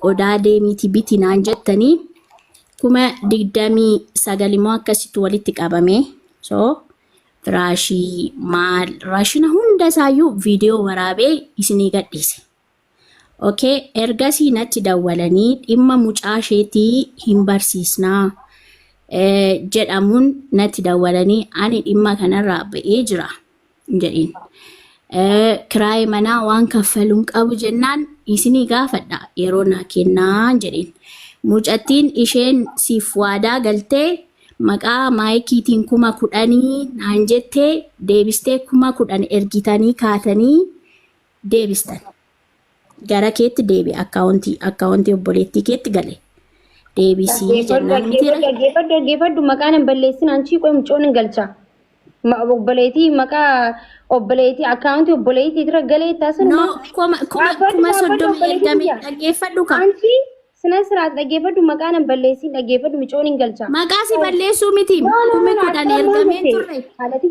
odaa deemiti biti naan jettanii kuma digdamii sagalimoo akkasitti walitti qabame so raashii maal raashina hunda isaayyuu viidiyoo waraabee isinii gadhiise. Okay, ergasii natti dawwalanii dhimma mucaa isheetii hin barsiisnaa jedhamuun natti dawwalanii ani dhimma kanarraa ba'ee jira jedhiin. Kiraayee manaa waan kaffaluun qabu jennaan isinii gaafadha yeroo naa kennaa jedhiin. Mucattiin isheen siif waadaa galtee maqaa maayikiitiin 10,000 naan jettee deebistee 10,000 ergitanii kaatanii deebistan. Gara keetti deebi akkaawuntii obboleettii keetti gale. Deebisii jennaan miti. Dhaggeeffadhu maqaan hin balleessin anchi qoy mucoon hin galcha. Obboleettii maqaa obboleettii akkaawuntii obboleettii irra galee taasisu. No, kuma soddoma ergamee dhaggeeffadhu kan. Anchi sinan siraat dhaggeeffadhu maqaan hin balleessin dhaggeeffadhu mucoon hin galcha. Maqaa si balleessuu miti. Kuma kudhan ergamee turre. Haalati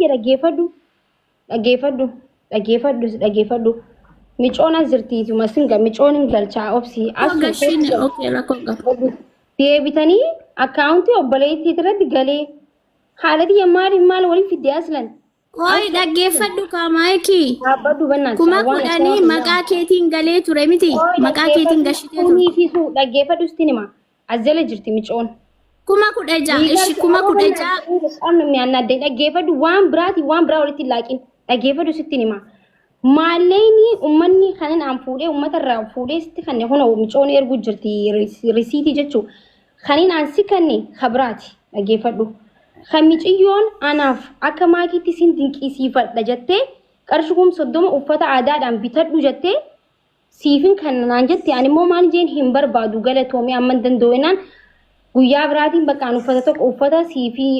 dhaggeeffadhu. Micoon as jirtiitu masinga micoon hin galchaa obsi asii okay rakkoo qabu deebitanii akkaawuntii obboleettii irratti galee haalati maal waliin fidee aslan Koi dhaggeeffadhu ka maayikii dhaabbadhu bannaan 10,000 maqaa keetiin galee ture miti maqaa keetiin gashitee ture fiisu dhaggeeffadhu istinima azjala jirti micoon 16,000 ishi 16,000 qaamni mi'aannadde dhaggeeffadhu waan biraa walitti laaqin dhaggeeffadhu sittinima Maleni ummanni kanan aan fuudhee ummata irraa fuudhee sitti kanne hona micoon ergu jirti risiitii jechuun kanin aan si kanne khabraati dhaggeeffadhu kamiciyyoon anaaf akka maakiitti sin dinqisiifadha jettee qarshii 30 uffata aadaadhaan bitadhu jettee siifin kannaan jette ani immoo maal jeen hin barbaadu galatoomee amman danda'eenaan guyyaa biraatiin bakkaan uffata tokko uffata siifii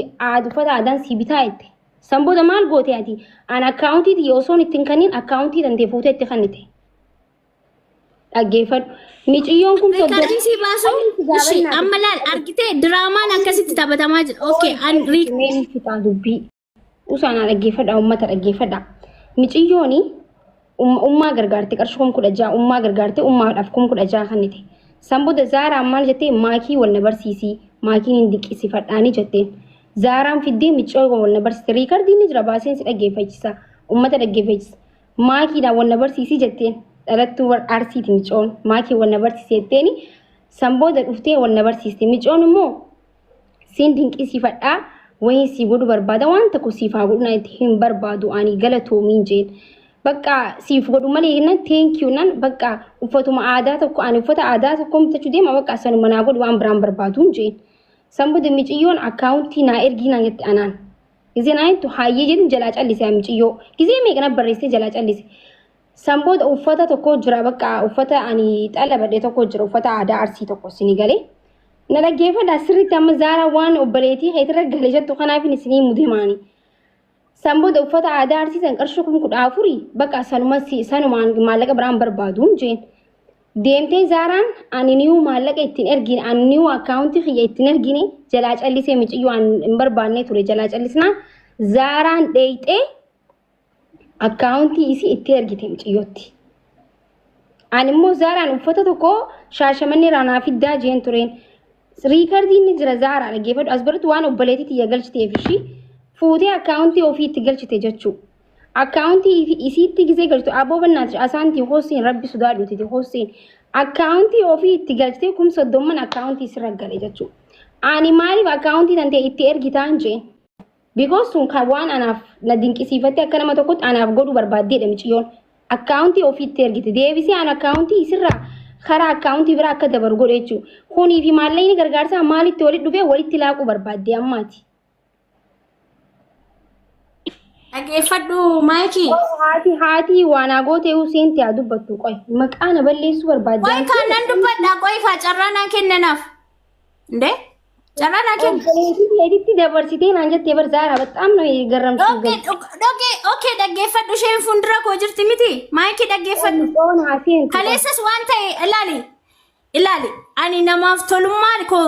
uffata aadaan si bitaa jette. Samboda maal goote ati an akkaawuntii ti osoon ittiin kanniin akkaawuntii dandee fuutee itti kannite. Dhaggeeffadhu. Miciyyoon kun soddoma si baasu ishi amma laal argitee diraamaan akkasitti taphatamaa jira. Okay, an riiqmeen fitaa dubbii. Usaanaa dhaggeeffadha uummata dhaggeeffadha. Miciyyooni ummaa gargaarte qarshii 16,000 ummaa gargaarte ummaadhaaf 16,000 kannite. Samboda Zaaraan maal jettee maakii wal na barsiisii maakiin hin dinqisiifadhaanii jetteen. Zaaraan fiddee miccoo wal na barsiiste riikardiin ni jira baaseen si dhaggeeffachisa uummata dhaggeeffachisa maakiidhaan wal na barsiisii jetteen dhalattuu arsiiti miccoon maakii wal na barsiisee jetteeni sambooda dhuftee wal na barsiiste miccoon immoo siin dinqisiifadhaa wayii si godhu barbaada waan tokko siif haa godhu itti hin barbaadu ani galatoomiin jeen bakka siif godhu malee nan thank you nan bakka uffatuma aadaa tokko ani uffata aadaa tokko bitachuu deema bakka sanuma naa godhu waan biraan barbaaduun jeen. Samboda miciyyoon akkaawuntii naa ergiinaa jette anaan. Gizeen ayitu hayyee jedhin jalaa callise miciyyoo. Gizee meeqana barreessee jalaa callise. Samboda uffata tokko jira bakka uffata ani xala badhee tokko jira uffata aadaa arsii tokko sini galee. Na dhaggeeffadha sirriitti amma Zaaraa waan obboleettii keetirra galee jettu kanaafin isinii mudemaani. Samboda uffata aadaa arsii san qarshii 14,000 bakka sanumaan maallaqa biraan barbaaduun jeen. Deemtee Zaaraan ani niu maallaqa ittiin ergine ani niu akkaawuntii kiyya ittiin ergine jalaa callisee miciyyoo an hin barbaanne ture jalaa callisnaa Zaaraan dheeyxee akkaawuntii isii itti ergite miciyyootti. Ani immoo Zaaraan uffata tokko shaashamannee raanaa fiddaa jeen tureen riikardiin ni jira Zaaraa dhaggeeffadhu as biratti waan obboleettii tiyya galchiteef ishii fuutee akkaawuntii ofii itti galchite jechuudha. Akkaawuntii isiitti gisee galchitu aboo bannaati asaantii hooseen rabbi sodaadhuuti hooseen akkaawuntii ofii itti galchitee 30,000 akkaawuntii sirra galee jechuudha. Ani maaliif akkaawuntii tantee itti ergitaan jeen because sun kan waan anaaf na dinqisiifattee akka nama tokkotti anaaf godhu barbaaddeedha miciyyoon akkaawuntii ofii itti ergite deebisee an akkaawuntii isirraa karaa akkaawuntii biraa akka dabaru godhe jechuudha. Kunii fi maallaqni gargaarsaa maalitti walitti dhufee walitti laaquu barbaaddee ammaati. Dhaggeeffadhu maayikii. Haati waan agootee Hussein yaa dubbattu qoy maqaa na balleessuu barbaadde. Qoy kan nan dubbadha qoy faa carraa naa kennanaaf. Ndee? Carraa naa kenna. Editti dabarsitee naan jettee bar Zaaraa baxaam na garramsiisu. Okay dhaggeeffadhu isheen fuuldura koo jirti miti maayikii dhaggeeffadhu. Kaleessas waan ta'e ilaali ani namaaf tolummaan koo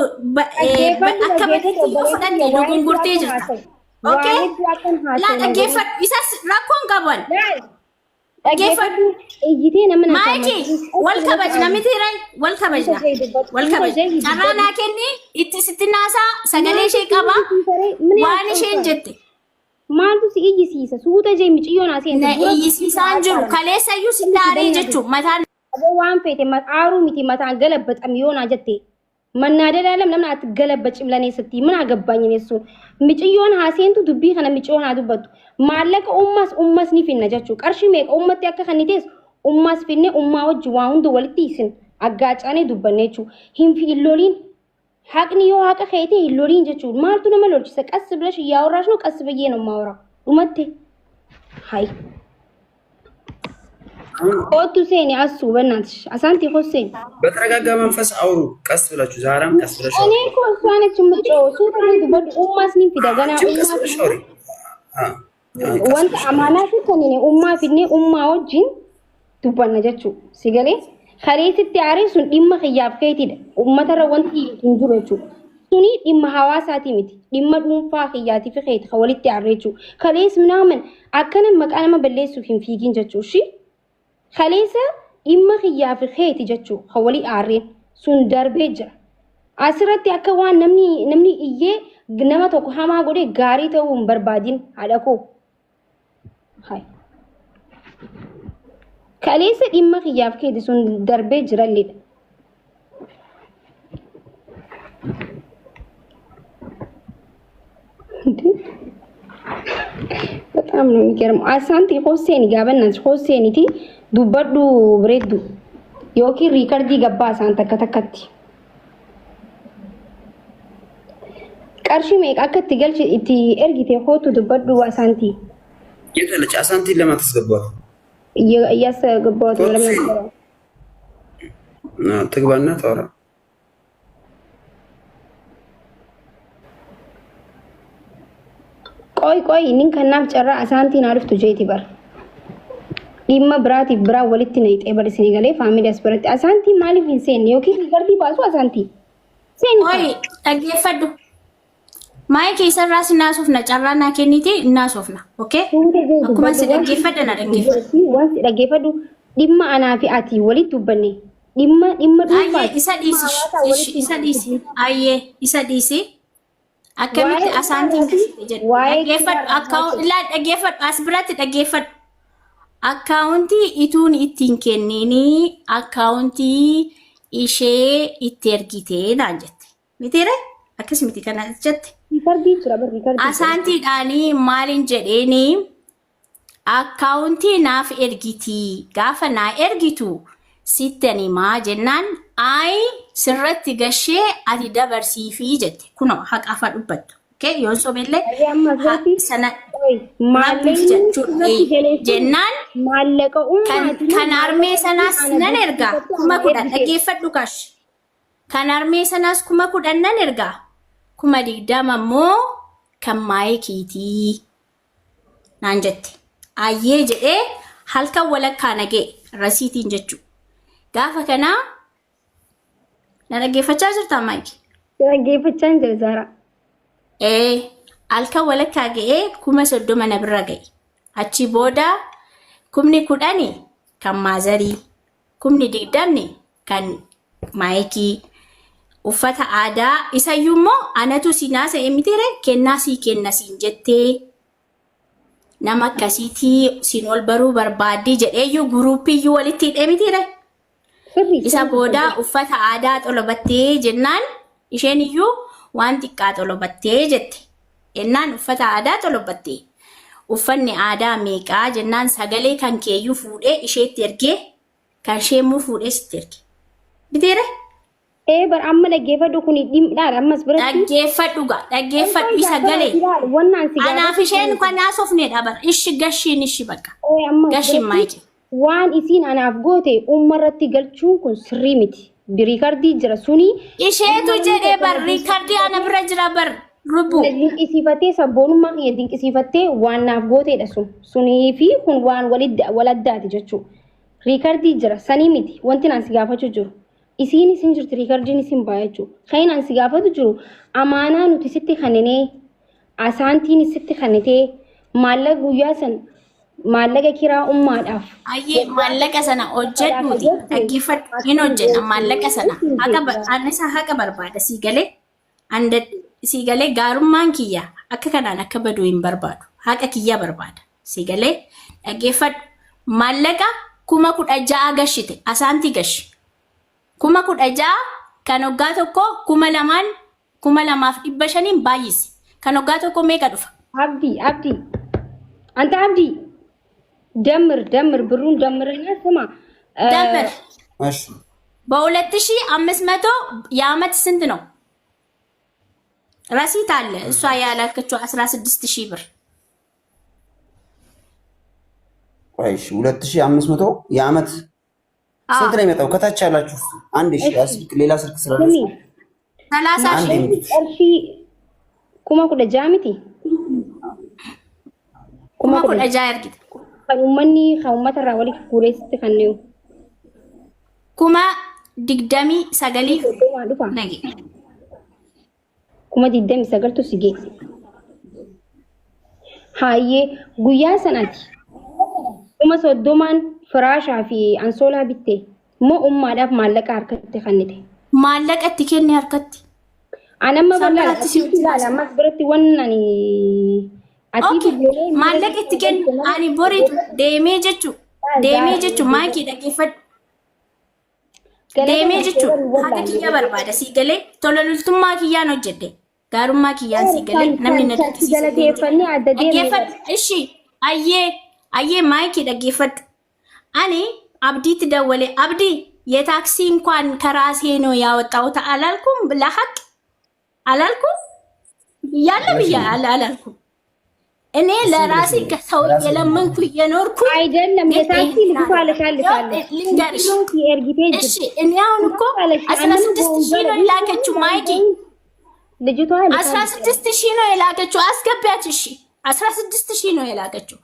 akka bakkatti yoo fudhatte dogongortee jirta. Okay. La dhaggeeffadhu isas rakkoon qaban. dhaggeeffadhu. Eeyyitee nama na Maayikii wal kabajna miti ray wal kabajna wal kabajna. Carraa naa kenni itti sitti naasaa sagalee ishee qaba waan isheen jette. Maaltu si iyyisiisa suuta jee miciyyoon aseen Na iyyisiisaan jiru kaleessayyuu si daaree jechuun mataan. Aboo waan feete aaruu miti mataan galabbaxam yoonaa jette. Mannaa dadaalam namni ati galabbaxim laneessatti mana agabbaanyi neessuun. Miciyyoon haaseentu dubbii kana miciyyoon haa dubbattu. Maallaqa ummas ni finna jechuudha. Qarshii meeqa ummatti akka kan teessu ummas finne ummaa wajji waa hunda walitti isin aggaacanii dubbanne jechuudha. Hin fi illooliin haqni yoo haqa keete illooliin jechuudha. Maaltu nama lolchisa qas bilash yaa warraash no qas biyyee nama wara. Dhumatte. Hai. Otu seeni asu banaatሽ አሳንቲ ሆሴን በተረጋጋ መንፈስ አውሩ ቀስ ብላችሁ ዛራም ቀስ ብለሽ እኔ እኮ እሷነች የምትጮው ሱተን ዱበት ኡማስ ኒም ፊዳ ገና ቀስ ብለሽ አውሪ ወንት አማናት ከኔ ኡማ ፊኔ ኡማ ወጅን ዱባና ጀቹ ሲገሌ ከሬት ያሬሱን ዲማ ኸያፍ ከይቲደ ኡመተረ ወንቲ እንጁረቹ ሱኒ ዲማ ሐዋሳቲ ሚቲ ዲማ ዱንፋ ኸያቲ ፍኸይት ኸወልት ያሬቹ ከሌስ ምናምን አከነ መቃነመ በሌሱ ፊንፊጊን ጀቹ እሺ خليسة إما خياف خيتي جتشو خولي آرين سون دربيجا أسرت يكوان نمني إيه نما توكو هما غوري غاري تو بربادين على كو هاي خليسة إما خياف خيتي سون دربيجا رليد በጣም ነው የሚገርመው አሳንቲ ሆሴን ጋበናስ ሆሴኒቲ ዱበዱ ብሬዱ ዮኪ ሪከርዲ ገባ አሳንተ ከተከቲ ቀርሺ ሜቃከት ገልጭ እቲ ኤርጊቴ ሆቱ ዱበዱ አሳንቲ የተለች አሳንቲ ለማትስገባት እያስገባት ለምን ትግባና ታወራ ቆይ እኒን ከናፍ ጨራ አሳንቲን አልፍቱ ጄቲ በር ኢማ ብራቲ ብራ ወልቲ ነይ ጤበር ሲኒገሌ ፋሚሊ አስበረቲ አሳንቲ ማሊፍ ኢንሴን ዮኪ ሪከርዲ ባሱ አሳንቲ ሴን ቆይ ጠጌፈዱ ማይክ ይሰራስ እናሶፍና ጨራና ከኒቲ እናሶፍና ኦኬ አኩማ ሲደጌፈደና ደጌፈዱ ወንስ ደጌፈዱ ዲማ አናፊ አቲ ወሊቱ በኔ ዲማ ዱፋ ኢሳዲሲ አየ ኢሳዲሲ akkamitti asaantiin dhaggeeffadhu dhaggeeffadhu as biratti dhaggeeffadhu akkaawuntii ituun ittiin kenniini akkaawuntii ishee itti ergitee naan jette mitiire akkas miti kana jette asaantiidhaanii maalin jedheeni akkaawuntii naaf ergitii gaafa naa ergitu sittani maa jennaan ay sirratti gashee ati dabarsiifi jette kuno haqa afa dubbattu okay yoon sobelle sana jennaan maallaqa ummaati kan armee sanaas nan erga kuma kudhan dhaggeeffadhu kash kan armee sanaas kuma kudhan nan erga kuma 20 immoo kan maayikiitii naan jette ayyee jedhee halkan walakkaa nagee rasiitiin jechuu gaafa kana na dhaggeeffachaa jirtaa maayiki? Dhaggeeffachaa hin jiru Zara. Halkan walakkaa ga'ee 30 na bira ga'e. Achi booda 10 kan maazarii, 20 kan maayikii, uffata aadaa isayyuu immoo anatu sinaasa emitiire kennaa sii kenna siin jettee nama akkasiitii siin ol baruu barbaaddii jedheeyyuu guruupiyyuu walitti hidhee mitiire. Isa booda uffata aadaa xolobattee jennaan isheen iyyuu waan xiqqaa xolobattee jette. Ennaan uffata aadaa xolobattee. Uffanni aadaa meeqaa jennaan sagalee kan keeyyuu fuudhee isheetti ergee kan isheemmoo fuudhee sitti erge. Biteere? Bar amma dhaggeeffadhu kun dhimdhaan ammas biratti. Dhaggeeffadhu isa galee. Anaaf isheen kan haasofneedha bara. Ishi gashiin ishi bakka. Gashiin maayiki. Waan isiin anaaf goote ummarratti galchuun kun sirrii miti. Riikardii jira suni. Isheetu jedhee bar riikardii ana bira jira bar rubu. Dinqisiifattee sabboonummaa kiyya dinqisiifattee waan naaf gooteedha sun. Sunii fi kun waan wal addaati jechuudha. Riikardii jira sanii miti wanti naan si gaafachuu jiru. Isiin isin jirti riikardiin isin baay'ee jechuudha. Kan naan si gaafatu jiru amaanaa nuti sitti kanneenee asaantiin sitti kannetee maallaqa guyyaa san maallaqa kiraa ummaadhaaf. Ayyee maallaqa sana hojjedhuuti dhaggeeffadhu hin hojjenna maallaqa sana anisa haqa barbaada sii galee gaarummaan kiyya akka kanaan akka badu hin barbaadu haqa kiyya barbaada sii galee dhaggeeffadhu maallaqa 16,000 gashite asaanti gashi 16,000 kan hoggaa tokko 2,500 baay'isi kan hoggaa tokko meeqa dhufa? Abdi anta abdi ደምር ብሩን ደምርና ስማ ደምር እሺ በ2500 የዓመት ስንት ነው? ረሲት አለ እሷ ያላከችው 16,000 ብር እሺ 2500 የዓመት ስንት ነው የሚመጣው? ከታች ያላችሁ አንድ ስልክ ሌላ ስልክ ስላለ 30,000 እሺ kuma kuda jamiti kuma kuda jaargit kan ummata irraa walitti fuudheessitti kanneen kuma 29 nage kuma 29 tu si geesse hayyee guyyaa sanatti kuma 30 firaashaa fi ansoolaa bitte moo ummaadhaaf maallaqa harkatti kennite maallaqa itti kenne harkatti anamma bal'aatti si ilaala ammas biratti wannani maallaqa itti kennu ani boriitu deemee jechuun maakii dhaggeeffadhu deemee jechuun haqa kiyya barbaada sii galee tola lultummaa kiyyaan hojjedhe gaarummaa kiyyaan sii galee namni na dhaggeeffadhu ishi ayyee maakii dhaggeeffadhu ani abdiitti dawwalee abdii የታክሲ እንኳን ከራሴ ነው ያወጣሁት አላልኩም ለሐቅ አላልኩም ያለ ብያ አላልኩም እኔ ለራሴ ከሰው የለመንኩ የኖርኩ አይደለም የታክሲ ልፋለካለካለች ልንገርሽ እሺ እኔ አሁን እኮ 16,000 ነው የላከችው ማይኪ ልጅቷ 16,000 ነው የላከችው አስገቢያት እሺ 16,000 ነው የላከችው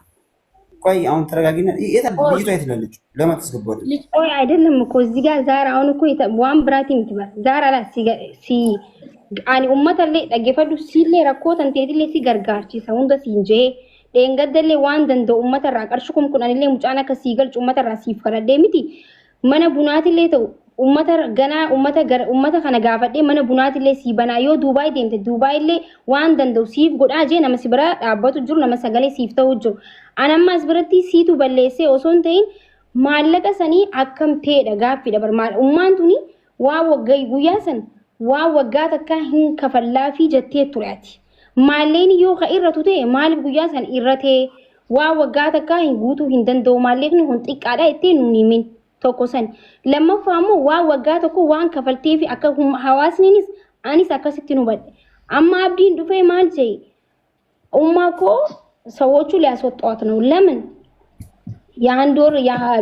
ቆይ አሁን ተረጋጊና ልጅቷ የትላለች ለምን ተስገባው ቆይ አይደለም እኮ እዚህ ጋር ዛራ አሁን እኮ ዋን ብራቲ ምትባል ዛራ ላ ሲ ani ummatalle dhaggeeffadhu siillee rakkoo tanteetillee si gargaarchisa hunda siinjee dheengaddalle waan danda'u ummatarraa qarshii kumkunanillee mucaan akka sii galchu ummatarraa siif kadhadhee miti mana bunaatillee ta'u ummata kana gaafadhee mana bunaatillee sii banaa yoo Duubaay deemte Duubaayillee waan danda'u siif godhaa jee nama si bira dhaabbatu jiru nama sagalee siif ta'u jiru anammaas biratti siitu balleessee osoo hin ta'in maallaqa sanii akkam ta'edha gaaffiidha barmaadha ummaan tuni waa waggaa guyyaa san waa waggaa takka hin kafallaa fi jettee tureati maalleen yoo ka irratu ta'e maaliif guyyaa san irratee waa waggaa takka hin guutuu hin danda'u maalleekni hun xiqqaadha ittee nuun himin tokko san lammaffaa immoo waa waggaa tokko waan kafaltee fi akka hawaasniinis anis akkasitti nu badhe amma abdiin dhufee maal jedhe ummaa koo ሰዎቹ ሊያስወጣት ነው ለምን የአንድ ወር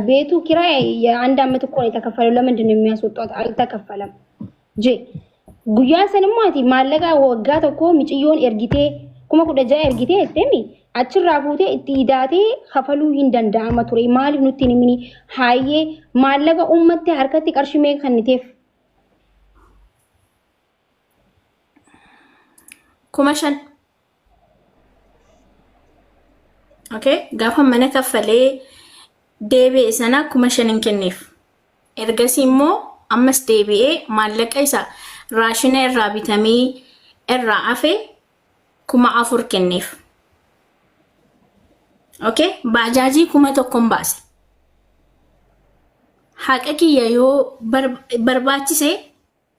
ቤቱ ኪራይ የአንድ አመት እኮ ነው የተከፈለው ለምንድን ነው የሚያስወጣት አልተከፈለም ጄ ጉያ ሰንማቲ ማለጋ ወጋ ተኮ ምጭዮን ኤርጊቴ ኩማ ኩደጃ ኤርጊቴ እተሚ አችራፉቴ ኢዳቴ ከፈሉ ይንደንዳ አመቱሬ ማሊፍ ኑቲን ሚኒ ሃዬ ማለጋ ኡመቴ አርከቲ ቀርሽሜ ከንቴፍ ኩማሸን okay gaafa mana kaffalee deebi'e sana 5,000 kenneef ergasii immoo ammas deebi'ee maallaqa isa raashina irraa bitamee irraa hafe 4,000 kenneef okay baajaajii 1,000 baase haqa kiyya yoo barbaachise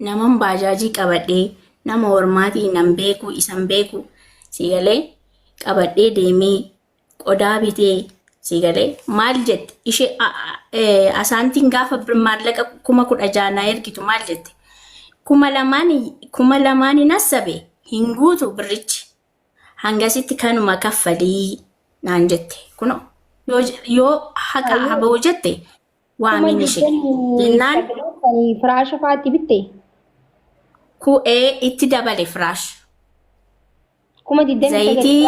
naman baajaajii qabadhee nama hormaatii nan beeku isan beeku sigalee qabadhee deemee qodaa bitee sigalee maal jette ishee asaantiin gaafa maallaqa 16,000 ergitu maal jette 2,000 nasabe hin guutu birrichi hangasitti kanuma kaffalii naan jette kuno yoo haqa haboo jette waamin ishee jennaan firaasha faatti bitte itti dabale firaash kuma zayitii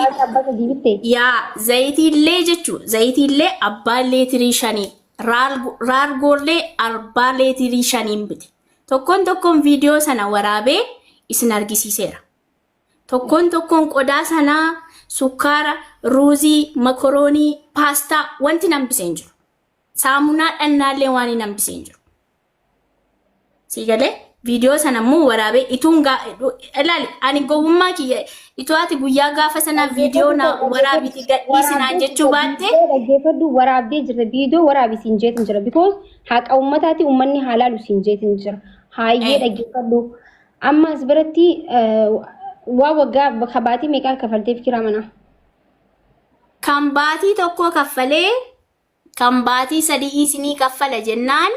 yaa zayitiillee jechuun zayitiillee abbaa leetirii 5 raargoollee 4 leetirii 5 biti tokkoon viidiyoo sana waraabee isin argisiiseera tokkoon qodaa sanaa sukkaara, ruuzii, makoroonii, paastaa wanti nambisee hin jiru. Saamunaa dhannaallee waan hin nambisee hin jiru. Siigalee viidiyoo sana immoo waraabee ituun ilaali ani gowwummaa kiyya ituu ati guyyaa gaafa sana viidiyoo na waraabiti gadhiisinaan jechuu baatte dhaggeeffadhu waraabdee jirra viidiyoo waraabisiin jeetin jira because haqa ummataati ummanni halaalu siin jeetin jira haayyee dhaggeeffadhu ammas biratti waa waggaa kabaatii meeqaa kaffalteef kiraa mana kan baatii tokko kaffalee kan baatii sadii isinii kaffala jennaan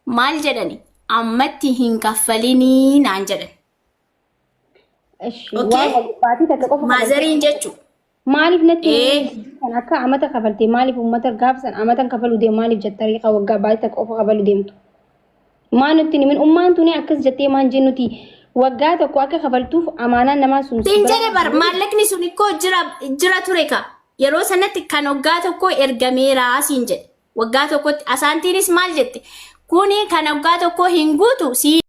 maal jedhani ammatti hin kaffalinii naan jedhan. Maazariin jechuun. Maaliif natti kan akka amata kaffalte maaliif uummata gaafsan amatan kaffalu deemu maaliif jettanii waggaa baatii qofa kaffalu deemtu. Maan nuti nimin ummaan tuni akkas jettee maan jennuti waggaa tokko akka kaffaltuuf amaanaan namaa sun. Tinjere bar maallaqni sun ikkoo jira ture ka yeroo sanatti kan waggaa tokko ergameera siin jedhe waggaa tokkotti asaantiinis maal jette. Kuni kan waggaa tokko hin guutu si